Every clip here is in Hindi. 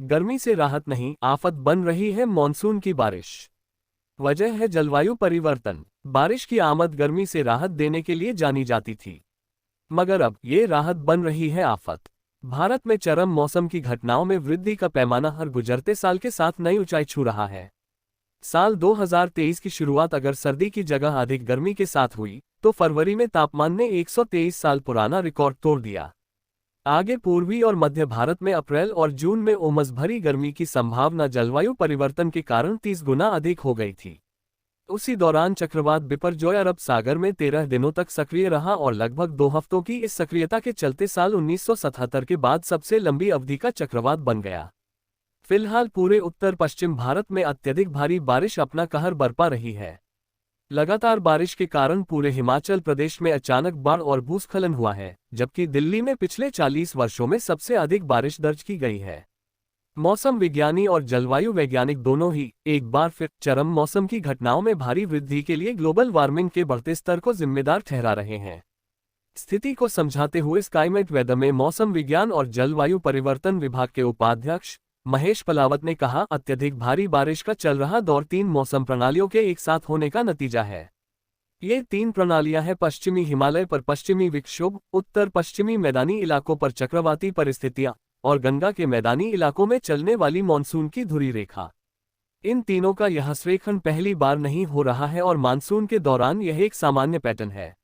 गर्मी से राहत नहीं, आफत बन रही है मॉनसून की बारिश। वजह है जलवायु परिवर्तन। बारिश की आमद गर्मी से राहत देने के लिए जानी जाती थी, मगर अब ये राहत बन रही है आफत। भारत में चरम मौसम की घटनाओं में वृद्धि का पैमाना हर गुजरते साल के साथ नई ऊंचाई छू रहा है। साल 2023 की शुरुआत अगर सर्दी की जगह अधिक गर्मी के साथ हुई, तो फरवरी में तापमान ने 123 साल पुराना रिकॉर्ड तोड़ दिया। आगे पूर्वी और मध्य भारत में अप्रैल और जून में उमस भरी गर्मी की संभावना जलवायु परिवर्तन के कारण 30 गुना अधिक हो गई थी। उसी दौरान चक्रवात बिपरजॉय अरब सागर में 13 दिनों तक सक्रिय रहा और लगभग 2 हफ्तों की इस सक्रियता के चलते साल 1977 के बाद सबसे लंबी अवधि का चक्रवात बन गया। फिलहाल पूरे उत्तर पश्चिम भारत में अत्यधिक भारी बारिश अपना कहर बरपा रही है। लगातार बारिश के कारण पूरे हिमाचल प्रदेश में अचानक बाढ़ और भूस्खलन हुआ है, जबकि दिल्ली में पिछले 40 वर्षों में सबसे अधिक बारिश दर्ज की गई है। मौसम विज्ञानी और जलवायु वैज्ञानिक दोनों ही एक बार फिर चरम मौसम की घटनाओं में भारी वृद्धि के लिए ग्लोबल वार्मिंग के बढ़ते स्तर को जिम्मेदार ठहरा रहे हैं। स्थिति को समझाते हुए स्काईमेट वेदर में मौसम विज्ञान और जलवायु परिवर्तन विभाग के उपाध्यक्ष महेश पलावत ने कहा, अत्यधिक भारी बारिश का चल रहा दौर 3 मौसम प्रणालियों के एक साथ होने का नतीजा है। ये 3 प्रणालियां हैं पश्चिमी हिमालय पर पश्चिमी विक्षोभ, उत्तर पश्चिमी मैदानी इलाकों पर चक्रवाती परिस्थितियां और गंगा के मैदानी इलाकों में चलने वाली मानसून की धुरी रेखा। इन तीनों का यह संरेखण पहली बार नहीं हो रहा है और मानसून के दौरान यह एक सामान्य पैटर्न है।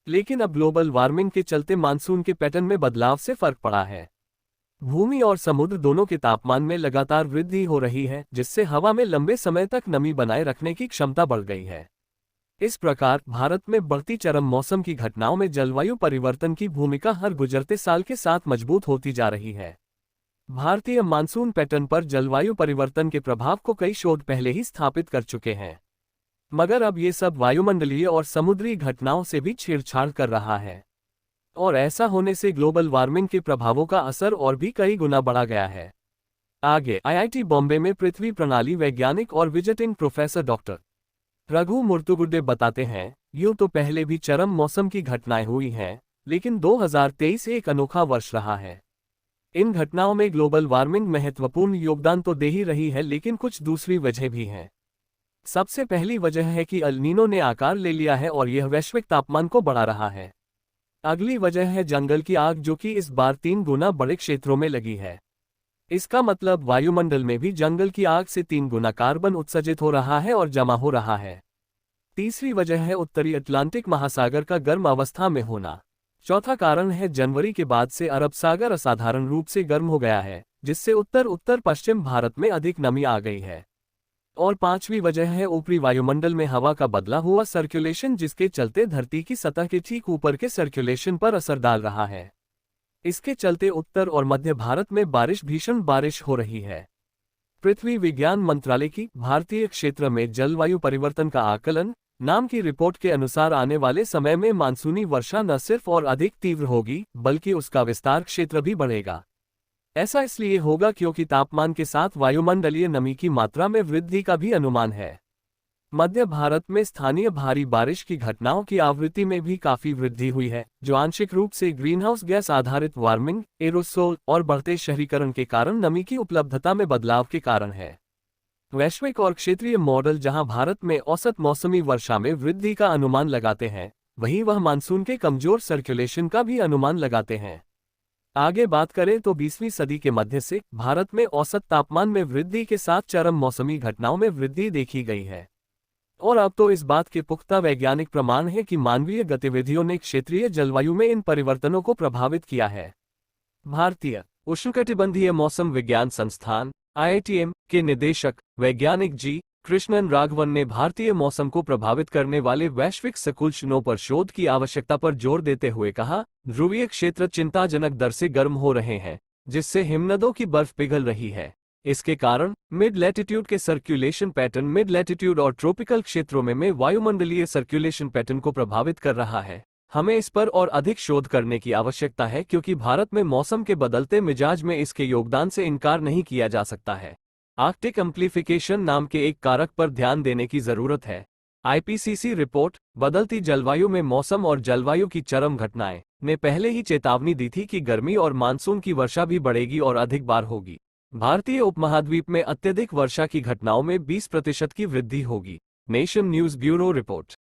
लेकिन अब ग्लोबल वार्मिंग के चलते मानसून के पैटर्न में बदलाव से फर्क पड़ा है। भूमि और समुद्र दोनों के तापमान में लगातार वृद्धि हो रही है, जिससे हवा में लंबे समय तक नमी बनाए रखने की क्षमता बढ़ गई है। इस प्रकार भारत में बढ़ती चरम मौसम की घटनाओं में जलवायु परिवर्तन की भूमिका हर गुजरते साल के साथ मजबूत होती जा रही है। भारतीय मानसून पैटर्न पर जलवायु परिवर्तन के प्रभाव को कई शोध पहले ही स्थापित कर चुके हैं, मगर अब ये सब वायुमंडलीय और समुद्री घटनाओं से भी छेड़छाड़ कर रहा है, और ऐसा होने से ग्लोबल वार्मिंग के प्रभावों का असर और भी कई गुना बढ़ा गया है। आगे आईआईटी बॉम्बे में पृथ्वी प्रणाली वैज्ञानिक और विजिटिंग प्रोफेसर डॉक्टर रघु मुर्तुगुड्डे बताते हैं, यूं तो पहले भी चरम मौसम की घटनाएं हुई हैं, लेकिन 2023 एक अनोखा वर्ष रहा है। इन घटनाओं में ग्लोबल वार्मिंग महत्वपूर्ण योगदान तो दे ही रही है, लेकिन कुछ दूसरी वजह भी हैं। सबसे पहली वजह है कि एल नीनो ने आकार ले लिया है और यह वैश्विक तापमान को बढ़ा रहा है। अगली वजह है जंगल की आग, जो कि इस बार 3 गुना बड़े क्षेत्रों में लगी है। इसका मतलब वायुमंडल में भी जंगल की आग से 3 गुना कार्बन उत्सर्जित हो रहा है और जमा हो रहा है। तीसरी वजह है उत्तरी अटलांटिक महासागर का गर्म अवस्था में होना। चौथा कारण है जनवरी के बाद से अरब सागर असाधारण रूप से गर्म हो गया है, जिससे उत्तर उत्तर पश्चिम भारत में अधिक नमी आ गई है। और पांचवी वजह है ऊपरी वायुमंडल में हवा का बदला हुआ सर्कुलेशन, जिसके चलते धरती की सतह के ठीक ऊपर के सर्कुलेशन पर असर डाल रहा है। इसके चलते उत्तर और मध्य भारत में भीषण बारिश हो रही है। पृथ्वी विज्ञान मंत्रालय की भारतीय क्षेत्र में जलवायु परिवर्तन का आकलन नाम की रिपोर्ट के अनुसार आने वाले समय में मानसूनी वर्षा न सिर्फ और अधिक तीव्र होगी, बल्कि उसका विस्तार क्षेत्र भी बढ़ेगा। ऐसा इसलिए होगा क्योंकि तापमान के साथ वायुमंडलीय नमी की मात्रा में वृद्धि का भी अनुमान है। मध्य भारत में स्थानीय भारी बारिश की घटनाओं की आवृत्ति में भी काफी वृद्धि हुई है, जो आंशिक रूप से ग्रीनहाउस गैस आधारित वार्मिंग, एरोसोल और बढ़ते शहरीकरण के कारण नमी की उपलब्धता में बदलाव के कारण है। वैश्विक और क्षेत्रीय मॉडल जहां भारत में औसत मौसमी वर्षा में वृद्धि का अनुमान लगाते हैं, वहीं वह मानसून के कमजोर सर्कुलेशन का भी अनुमान लगाते हैं। आगे बात करें तो 20वीं सदी के मध्य से भारत में औसत तापमान में वृद्धि के साथ चरम मौसमी घटनाओं में वृद्धि देखी गई है। और अब तो इस बात के पुख्ता वैज्ञानिक प्रमाण है कि मानवीय गतिविधियों ने क्षेत्रीय जलवायु में इन परिवर्तनों को प्रभावित किया है। भारतीय उष्णकटिबंधीय मौसम विज्ञान संस्थान (IITM) के निदेशक वैज्ञानिक जी कृष्णन राघवन ने भारतीय मौसम को प्रभावित करने वाले वैश्विक सकुलशनों पर शोध की आवश्यकता पर जोर देते हुए कहा, ध्रुवीय क्षेत्र चिंताजनक दर से गर्म हो रहे हैं, जिससे हिमनदों की बर्फ पिघल रही है। इसके कारण मिड लैटिट्यूड के सर्कुलेशन पैटर्न मिड लैटिट्यूड और ट्रॉपिकल क्षेत्रों में वायुमंडलीय सर्कुलेशन पैटर्न को प्रभावित कर रहा है। हमें इस पर और अधिक शोध करने की आवश्यकता है, क्योंकि भारत में मौसम के बदलते मिजाज में इसके योगदान से इनकार नहीं किया जा सकता है। आर्कटिक एम्प्लीफिकेशन नाम के एक कारक पर ध्यान देने की जरूरत है। आईपीसीसी रिपोर्ट बदलती जलवायु में मौसम और जलवायु की चरम घटनाएं ने पहले ही चेतावनी दी थी कि गर्मी और मानसून की वर्षा भी बढ़ेगी और अधिक बार होगी। भारतीय उपमहाद्वीप में अत्यधिक वर्षा की घटनाओं में 20% की वृद्धि होगी। Nation news bureau report.